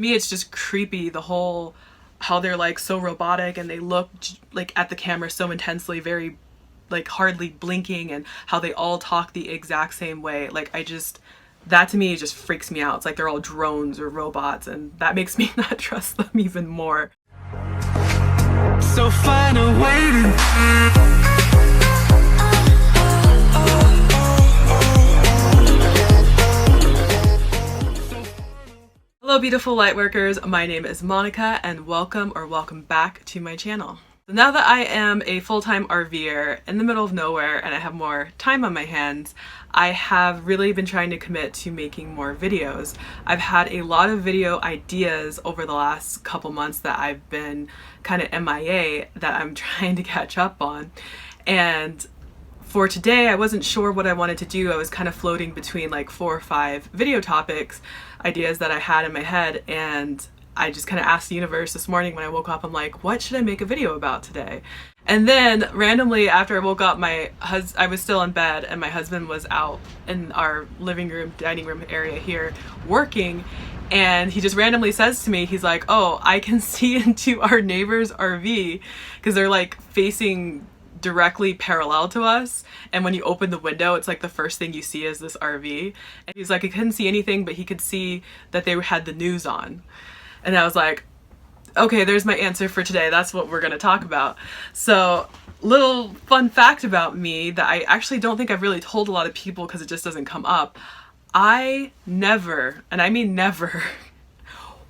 Me, it's just creepy, the whole how they're like so robotic and they look like at the camera so intensely, very like hardly blinking, and how they all talk the exact same way. Like that to me just freaks me out. It's like they're all drones or robots, and that makes me not trust them even more. So find a way to Hello beautiful lightworkers, my name is Monica and welcome back to my channel. So now that I am a full-time RVer in the middle of nowhere and I have more time on my hands, I have really been trying to commit to making more videos. I've had a lot of video ideas over the last couple months that I've been kind of MIA that I'm trying to catch up on. And for today, I wasn't sure what I wanted to do. I was kind of floating between like 4 or 5 video topics, ideas that I had in my head, and I just kind of asked the universe this morning when I woke up, I'm like, what should I make a video about today? And then randomly after I woke up, I was still in bed and my husband was out in our living room, dining room area here working, and he just randomly says to me, he's like, oh, I can see into our neighbor's RV, because they're like facing directly parallel to us, and when you open the window it's like the first thing you see is this RV, and he's like, he couldn't see anything but he could see that they had the news on. And I was like, okay, there's my answer for today. That's what we're gonna talk about. So little fun fact about me that I actually don't think I've really told a lot of people because it just doesn't come up. I never, and I mean never,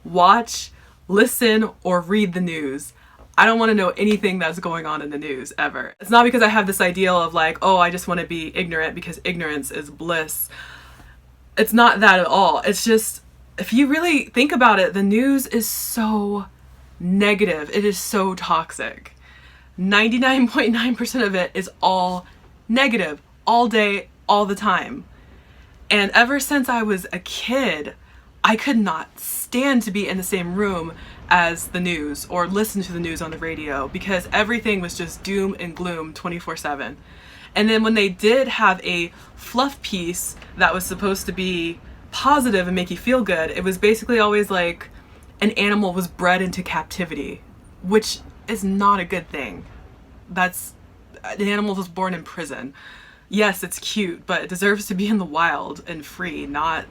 watch, listen, or read the news. I don't want to know anything that's going on in the news ever. It's not because I have this ideal of like, oh, I just want to be ignorant because ignorance is bliss. It's not that at all. It's just, if you really think about it, the news is so negative. It is so toxic. 99.9% of it is all negative, all day, all the time. And ever since I was a kid, I could not stand to be in the same room as the news or listen to the news on the radio, because everything was just doom and gloom 24/7. And then when they did have a fluff piece that was supposed to be positive and make you feel good, it was basically always like an animal was bred into captivity, which is not a good thing. That's, an animal was born in prison. Yes, it's cute, but it deserves to be in the wild and free, not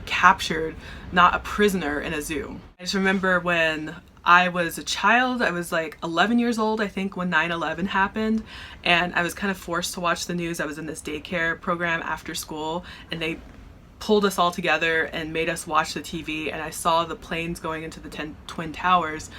captured, not a prisoner in a zoo. I just remember when I was a child, I was like 11 years old, I think, when 9/11 happened, and I was kind of forced to watch the news. I was in this daycare program after school, and they pulled us all together and made us watch the TV, and I saw the planes going into the Twin Towers,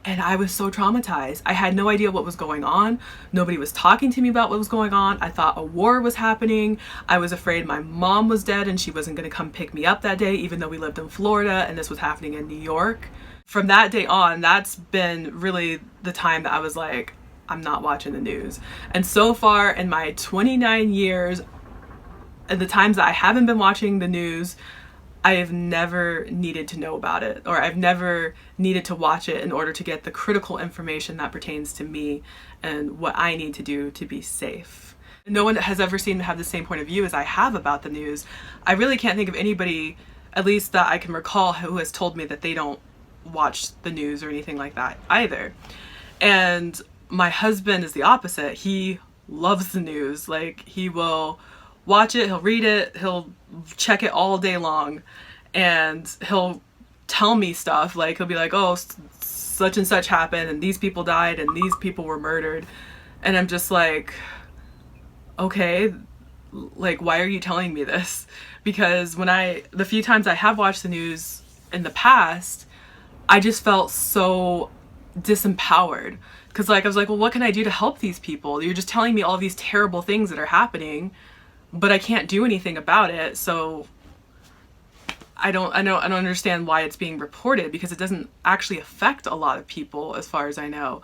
and I was so traumatized. I had no idea what was going on. Nobody was talking to me about what was going on. I thought a war was happening. I was afraid my mom was dead and she wasn't gonna come pick me up that day, even though we lived in Florida and this was happening in New York. From that day on, that's been really the time that I was like, I'm not watching the news. And so far in my 29 years, and the times that I haven't been watching the news, I have never needed to know about it, or I've never needed to watch it in order to get the critical information that pertains to me and what I need to do to be safe. No one has ever seemed to have the same point of view as I have about the news. I really can't think of anybody, at least that I can recall, who has told me that they don't watch the news or anything like that either. And my husband is the opposite. He loves the news. Like, he will watch it, he'll read it, he'll check it all day long, and he'll tell me stuff. Like, he'll be like, oh, such and such happened and these people died and these people were murdered, and I'm just like, okay, like, why are you telling me this? Because the few times I have watched the news in the past, I just felt so disempowered, because like, I was like, well, what can I do to help these people? You're just telling me all these terrible things that are happening, but I can't do anything about it. So I don't understand why it's being reported, because it doesn't actually affect a lot of people as far as I know,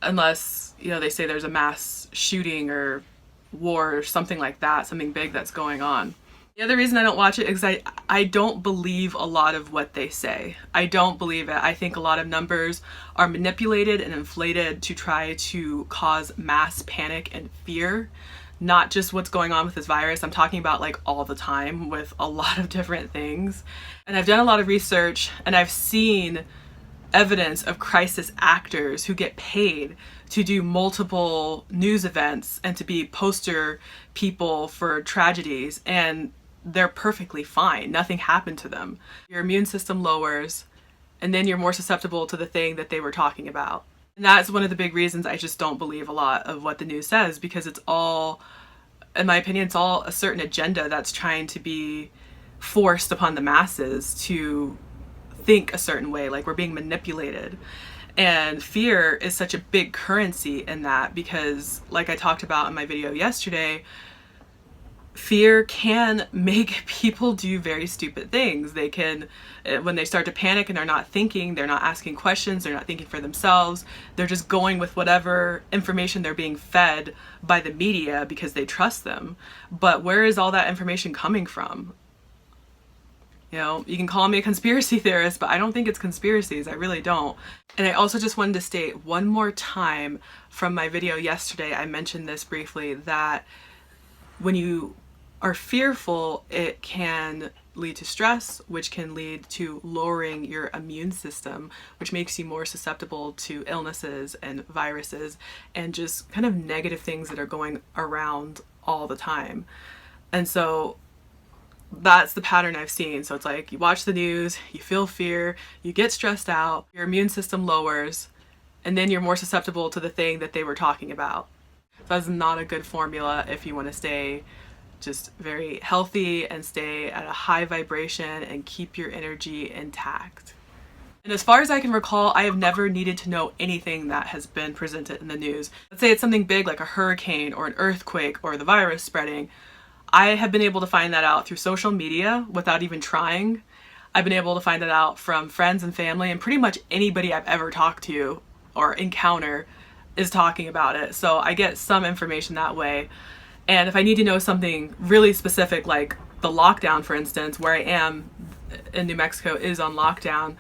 unless, you know, they say there's a mass shooting or war or something like that, something big that's going on. The other reason I don't watch it is I don't believe a lot of what they say. I don't believe it. I think a lot of numbers are manipulated and inflated to try to cause mass panic and fear. not just what's going on with this virus. I'm talking about like all the time with a lot of different things. And I've done a lot of research, and I've seen evidence of crisis actors who get paid to do multiple news events and to be poster people for tragedies, and they're perfectly fine. Nothing happened to them. Your immune system lowers, and then you're more susceptible to the thing that they were talking about. And that's one of the big reasons I just don't believe a lot of what the news says, because it's all, in my opinion, it's all a certain agenda that's trying to be forced upon the masses to think a certain way, like we're being manipulated. And fear is such a big currency in that, because like I talked about in my video yesterday, fear can make people do very stupid things. They can, when they start to panic and they're not thinking, they're not asking questions, they're not thinking for themselves, they're just going with whatever information they're being fed by the media because they trust them. But where is all that information coming from? You know, you can call me a conspiracy theorist, but I don't think it's conspiracies. I really don't. And I also just wanted to state one more time from my video yesterday, I mentioned this briefly, that when you are fearful, it can lead to stress, which can lead to lowering your immune system, which makes you more susceptible to illnesses and viruses and just kind of negative things that are going around all the time. And so that's the pattern I've seen. So it's like you watch the news, you feel fear, you get stressed out, your immune system lowers, and then you're more susceptible to the thing that they were talking about. That's not a good formula if you want to stay just very healthy and stay at a high vibration and keep your energy intact. And as far as I can recall, I have never needed to know anything that has been presented in the news. Let's say it's something big like a hurricane or an earthquake or the virus spreading. I have been able to find that out through social media without even trying. I've been able to find it out from friends and family, and pretty much anybody I've ever talked to or encounter is talking about it. So I get some information that way. And if I need to know something really specific, like the lockdown, for instance, where I am in New Mexico is on lockdown,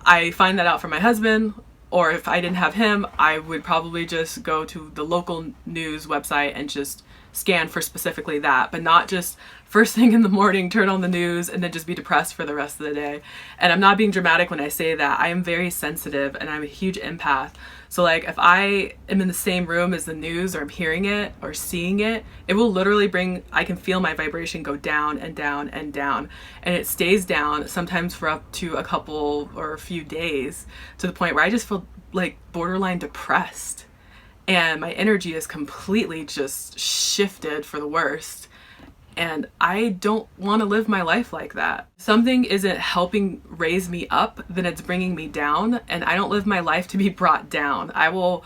I find that out from my husband, or if I didn't have him, I would probably just go to the local news website and just scan for specifically that, but not just first thing in the morning, turn on the news and then just be depressed for the rest of the day. And I'm not being dramatic when I say that. I am very sensitive and I'm a huge empath. So like if I am in the same room as the news, or I'm hearing it or seeing it, it will literally I can feel my vibration go down and down and down. And it stays down sometimes for up to a couple or a few days, to the point where I just feel like borderline depressed. And my energy is completely just shifted for the worst. And I don't want to live my life like that. If something isn't helping raise me up, then it's bringing me down. And I don't live my life to be brought down. I will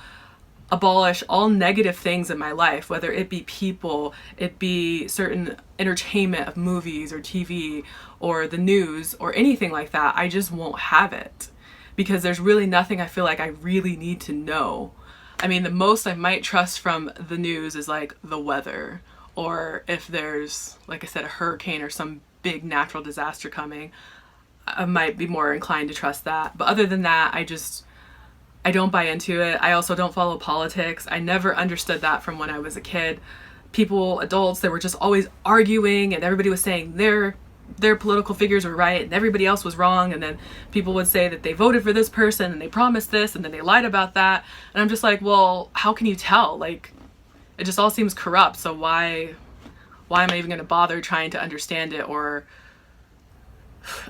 abolish all negative things in my life, whether it be people, it be certain entertainment of movies or TV or the news or anything like that. I just won't have it, because there's really nothing I feel like I really need to know. I mean, the most I might trust from the news is like the weather, or if there's, like I said, a hurricane or some big natural disaster coming, I might be more inclined to trust that. But other than that, I don't buy into it. I also don't follow politics. I never understood that from when I was a kid. People, adults, they were just always arguing, and everybody was saying their political figures were right and everybody else was wrong. And then people would say that they voted for this person and they promised this and then they lied about that. And I'm just like, well, how can you tell? Like, it just all seems corrupt. So why am I even going to bother trying to understand it or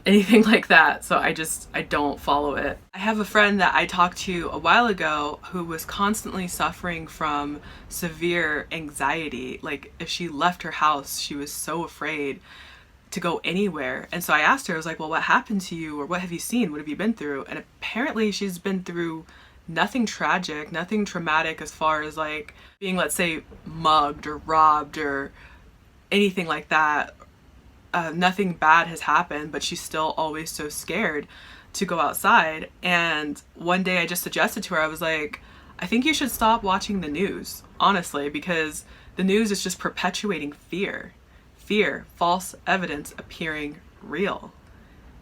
anything like that? So I don't follow it. I have a friend that I talked to a while ago who was constantly suffering from severe anxiety. Like if she left her house, she was so afraid to go anywhere. And so I asked her, I was like, well, what happened to you, or what have you seen? What have you been through? And apparently she's been through nothing tragic, nothing traumatic as far as like being, let's say, mugged or robbed or anything like that. Nothing bad has happened, but she's still always so scared to go outside. And one day I just suggested to her, I was like, I think you should stop watching the news, honestly, because the news is just perpetuating fear. False evidence appearing real.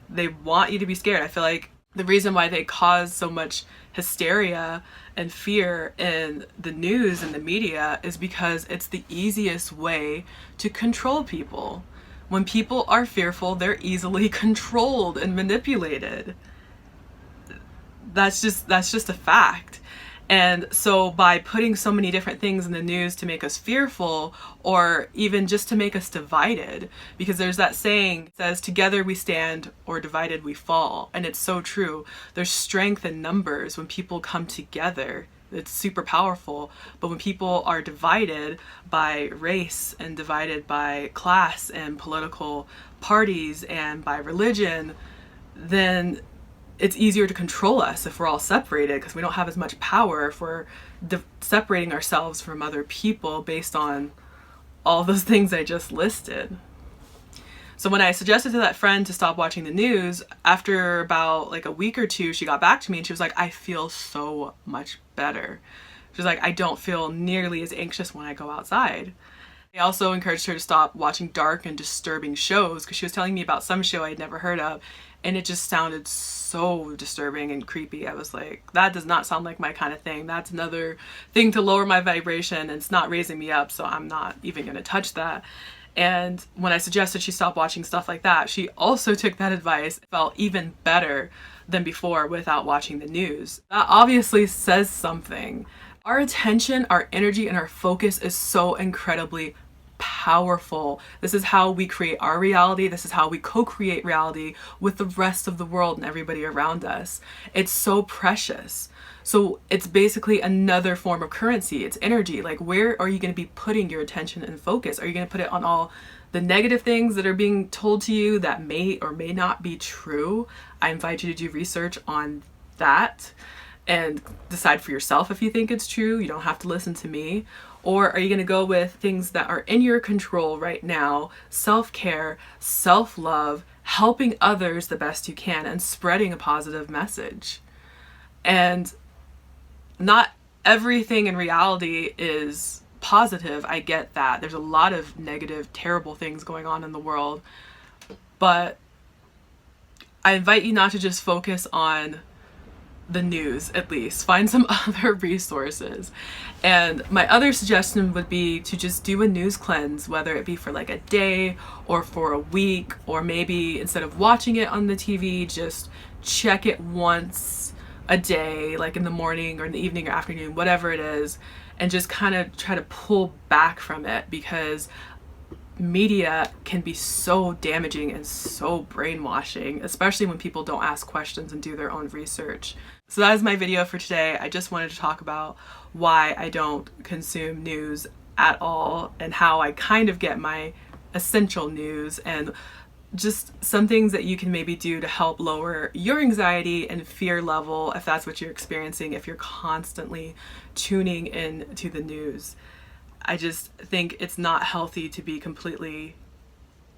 They want you to be scared. I feel like The reason why they cause so much hysteria and fear in the news and the media is because it's the easiest way to control people. When people are fearful, they're easily controlled and manipulated. That's just a fact. And so by putting so many different things in the news to make us fearful, or even just to make us divided, because there's that saying, it says, together we stand or divided we fall. And it's so true. There's strength in numbers when people come together. It's super powerful. But when people are divided by race and divided by class and political parties and by religion, then it's easier to control us if we're all separated, because we don't have as much power if we're separating ourselves from other people based on all those things I just listed. So when I suggested to that friend to stop watching the news, after about like a week or two, she got back to me and she was like, I feel so much better. She was like, I don't feel nearly as anxious when I go outside. I also encouraged her to stop watching dark and disturbing shows, because she was telling me about some show I'd never heard of, and it just sounded so disturbing and creepy. I was like, that does not sound like my kind of thing. That's another thing to lower my vibration, and it's not raising me up, so I'm not even going to touch that. And when I suggested she stop watching stuff like that, she also took that advice, felt even better than before without watching the news. That obviously says something. Our attention, our energy, and our focus is so incredibly powerful. This is how we create our reality. This is how we co-create reality with the rest of the world and everybody around us. It's so precious. So it's basically another form of currency. It's energy. Like, where are you going to be putting your attention and focus? Are you going to put it on all the negative things that are being told to you that may or may not be true? I invite you to do research on that and decide for yourself if you think it's true. You don't have to listen to me. Or are you going to go with things that are in your control right now? Self-care, self-love, helping others the best you can, and spreading a positive message. And not everything in reality is positive. I get that. There's a lot of negative, terrible things going on in the world. But I invite you not to just focus on the news. At least find some other resources. And my other suggestion would be to just do a news cleanse, whether it be for like a day or for a week, or maybe instead of watching it on the TV, just check it once a day, like in the morning or in the evening or afternoon, whatever it is, and just kind of try to pull back from it, because media can be so damaging and so brainwashing, especially when people don't ask questions and do their own research. So that is my video for today. I just wanted to talk about why I don't consume news at all, and how I kind of get my essential news, and just some things that you can maybe do to help lower your anxiety and fear level if that's what you're experiencing, if you're constantly tuning in to the news. I just think it's not healthy to be completely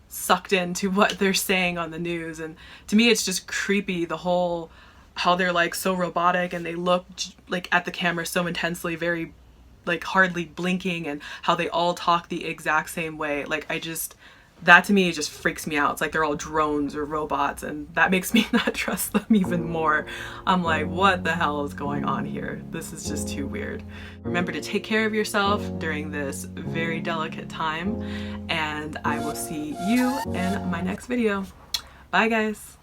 sucked into what they're saying on the news. And to me, it's just creepy, the whole, how they're like so robotic and they look like at the camera so intensely, very like hardly blinking, and how they all talk the exact same way. Like, that to me just freaks me out. It's like they're all drones or robots, and that makes me not trust them even more. I'm like, what the hell is going on here? This is just too weird. Remember to take care of yourself during this very delicate time, and I will see you in my next video. Bye guys.